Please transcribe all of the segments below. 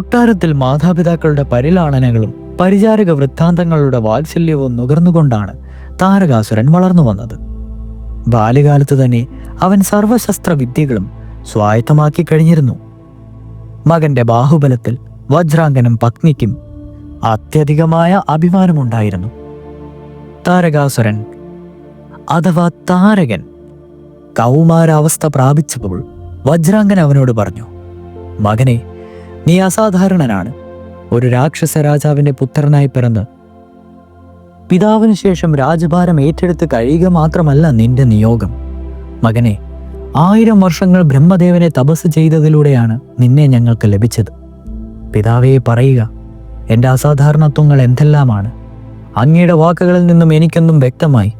കൊട്ടാരത്തിൽ മാതാപിതാക്കളുടെ പരിലാളനകളും പരിചാരക വൃത്താന്തങ്ങളുടെ വാത്സല്യവും നുകർന്നുകൊണ്ടാണ് താരകാസുരൻ വളർന്നു വന്നത്. ബാല്യകാലത്ത് തന്നെ അവൻ സർവശസ്ത്ര വിദ്യകളും സ്വായത്തമാക്കി കഴിഞ്ഞിരുന്നു. മകന്റെ ബാഹുബലത്തിൽ വജ്രാംഗനും പത്നിക്കും അത്യധികമായ അഭിമാനമുണ്ടായിരുന്നു. താരകാസുരൻ അഥവാ താരകൻ കൗമാരാവസ്ഥ പ്രാപിച്ചപ്പോൾ വജ്രാംഗൻ അവനോട് പറഞ്ഞു, മകനെ, നീ അസാധാരണനാണ്. ഒരു രാക്ഷസ രാജാവിന്റെ പുത്രനായി പിറന്ന് പിതാവിന് ശേഷം രാജഭാരം ഏറ്റെടുത്ത് കഴിയുക മാത്രമല്ല നിന്റെ നിയോഗം. മകനെ, 1000 വർഷങ്ങൾ ബ്രഹ്മദേവനെ തപസ് ചെയ്തതിലൂടെയാണ് നിന്നെ ഞങ്ങൾക്ക് ലഭിച്ചത്. പിതാവേ, പറയുക, എൻ്റെ അസാധാരണത്വങ്ങൾ എന്തെല്ലാമാണ്? അങ്ങയുടെ വാക്കുകളിൽ നിന്നും എനിക്കൊന്നും വ്യക്തമായി.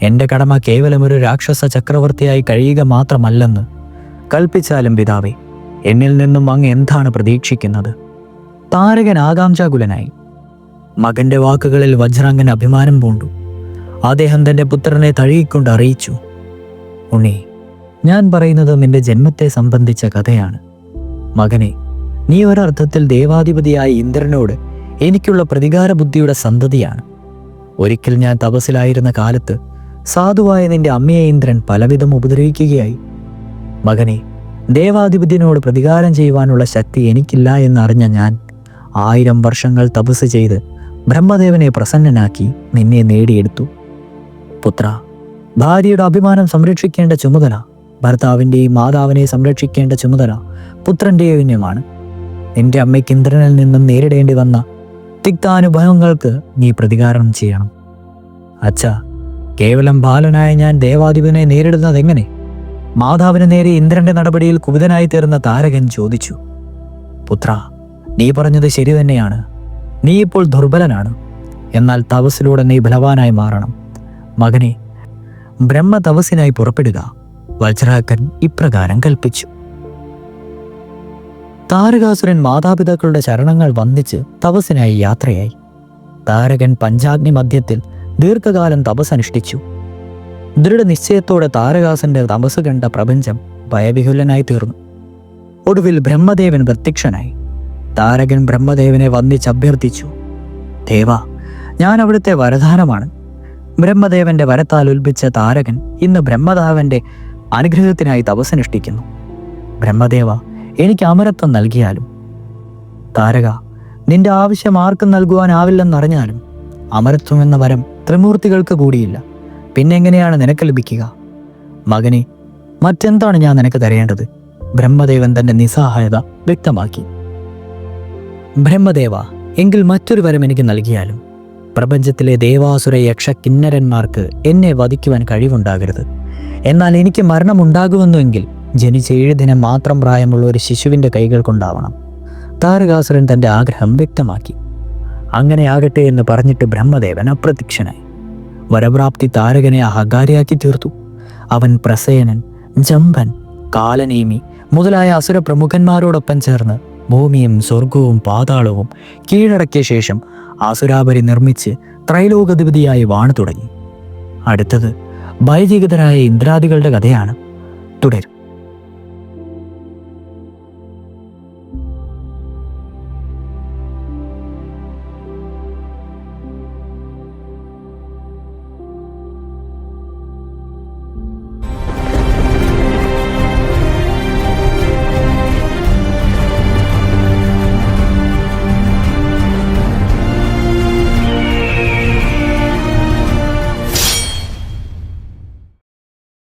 എൻ്റെ കടമ കേവലം ഒരു രാക്ഷസ ചക്രവർത്തിയായി കഴിയുക മാത്രമല്ലെന്ന് കൽപ്പിച്ചാലും പിതാവേ, എന്നിൽ നിന്നും അങ്ങ് എന്താണ് പ്രതീക്ഷിക്കുന്നത്? താരകൻ ആകാംക്ഷാകുലനായി. മകന്റെ വാക്കുകളിൽ വജ്രാംഗൻ അഭിമാനം പൂണ്ടു. അദ്ദേഹം തന്റെ പുത്രനെ തഴുകിക്കൊണ്ട് അറിയിച്ചു, ഉണ്ണി, ഞാൻ പറയുന്നത് നിന്റെ ജന്മത്തെ സംബന്ധിച്ച കഥയാണ്. മകനെ, നീ ഒരർത്ഥത്തിൽ ദേവാധിപതിയായ ഇന്ദ്രനോട് എനിക്കുള്ള പ്രതികാര ബുദ്ധിയുടെ സന്തതിയാണ്. ഒരിക്കൽ ഞാൻ തപസ്സിലായിരുന്ന കാലത്ത് സാധുവായ നിന്റെ അമ്മയെ ഇന്ദ്രൻ പലവിധം ഉപദ്രവിക്കുകയായി. മകനെ, ദേവാധിപതിനോട് പ്രതികാരം ചെയ്യുവാനുള്ള ശക്തി എനിക്കില്ല എന്നറിഞ്ഞ ഞാൻ 1000 വർഷങ്ങൾ തപസ് ചെയ്ത് ബ്രഹ്മദേവനെ പ്രസന്നനാക്കി നിന്നെ നേടിയെടുത്തു. പുത്ര, ഭാര്യയുടെ അഭിമാനം സംരക്ഷിക്കേണ്ട ചുമതല, ഭർത്താവിൻ്റെയും മാതാവിനെ സംരക്ഷിക്കേണ്ട ചുമതല പുത്രൻ്റെയുമാണ്. നിന്റെ അമ്മയ്ക്ക് ഇന്ദ്രനിൽ നിന്നും നേരിടേണ്ടി വന്ന തിക്താനുഭവങ്ങൾക്ക് നീ പ്രതികാരം ചെയ്യണം. അച്ഛാ, കേവലം ബാലനായ ഞാൻ ദേവാധിപനെ നേരിടുന്നതെങ്ങനെ? മാതാവിന് നേരെ ഇന്ദ്രന്റെ നടപടിയിൽ കുപിതനായി തീർന്ന താരകൻ ചോദിച്ചു. പുത്ര, നീ പറഞ്ഞത് ശരി തന്നെയാണ്. നീ ഇപ്പോൾ ദുർബലനാണ്. എന്നാൽ തപസ്സിലൂടെ നീ ബലവാനായി മാറണം. മകനെ, ബ്രഹ്മ തപസ്സിനായി പുറപ്പെടുക. വജ്രാംഗൻ ഇപ്രകാരം കൽപ്പിച്ചു. താരകാസുരൻ മാതാപിതാക്കളുടെ ചരണങ്ങൾ വന്ദിച്ച് തപസ്സിനായി യാത്രയായി. താരകൻ പഞ്ചാഗ്നി മധ്യത്തിൽ ദീർഘകാലം തപസ്സനുഷ്ഠിച്ചു. ദൃഢനിശ്ചയത്തോടെ താരകാസുരന്റെ തപസ് കണ്ട പ്രപഞ്ചം ഭയവിഹുലനായി തീർന്നു. ഒടുവിൽ ബ്രഹ്മദേവൻ പ്രത്യക്ഷനായി. താരകൻ ബ്രഹ്മദേവനെ വന്ദിച്ചഭ്യർത്ഥിച്ചു, ദേവ, ഞാൻ അവിടുത്തെ വരദാനമാണ്. ബ്രഹ്മദേവന്റെ വരത്താൽ ഉൽപ്പിച്ച താരകൻ ഇന്ന് ബ്രഹ്മദേവന്റെ അനുഗ്രഹത്തിനായി തപസ്സനുഷ്ഠിക്കുന്നു. ബ്രഹ്മദേവ, എനിക്ക് അമരത്വം നൽകിയാലും. താരക, നിന്റെ ആവശ്യം ആർക്കും നൽകുവാനാവില്ലെന്നറിഞ്ഞാലും അമരത്വം എന്ന വരം ത്രിമൂർത്തികൾക്ക് കൂടിയില്ല. പിന്നെങ്ങനെയാണ് നിനക്ക് ലഭിക്കുക? മകനെ, മറ്റെന്താണ് ഞാൻ നിനക്ക് തരേണ്ടത്? ബ്രഹ്മദേവൻ തന്റെ നിസ്സഹായത വ്യക്തമാക്കി. ബ്രഹ്മദേവ, എങ്കിൽ മറ്റൊരു വരം എനിക്ക് നൽകിയാലും. പ്രപഞ്ചത്തിലെ ദേവാസുര യക്ഷ കിന്നരന്മാർക്ക് എന്നെ വധിക്കുവാൻ കഴിവുണ്ടാകരുത്. എന്നാൽ എനിക്ക് മരണമുണ്ടാകുമെന്നുവെങ്കിൽ ജനിച്ച 7 ദിനം മാത്രം പ്രായമുള്ള ഒരു ശിശുവിൻ്റെ കൈകൾ കൊണ്ടാവണം. താരകാസുരൻ തൻ്റെ ആഗ്രഹം വ്യക്തമാക്കി. അങ്ങനെ ആകട്ടെ എന്ന് പറഞ്ഞിട്ട് ബ്രഹ്മദേവൻ അപ്രത്യക്ഷനായി. വരപ്രാപ്തി താരകനെ അഹങ്കാരിയാക്കി തീർത്തു. അവൻ പ്രസേനൻ, ജംബൻ, കാലനേമി മുതലായ അസുര പ്രമുഖന്മാരോടൊപ്പം ചേർന്ന് ഭൂമിയും സ്വർഗവും പാതാളവും കീഴടക്കിയ ശേഷം ആസുരാപരി നിർമ്മിച്ച് ത്രൈലോകാധിപതിയായി വാണു തുടങ്ങി. അടുത്തത് ഭയചകിതരായ ഇന്ദ്രാദികളുടെ കഥയാണ്. തുടരും.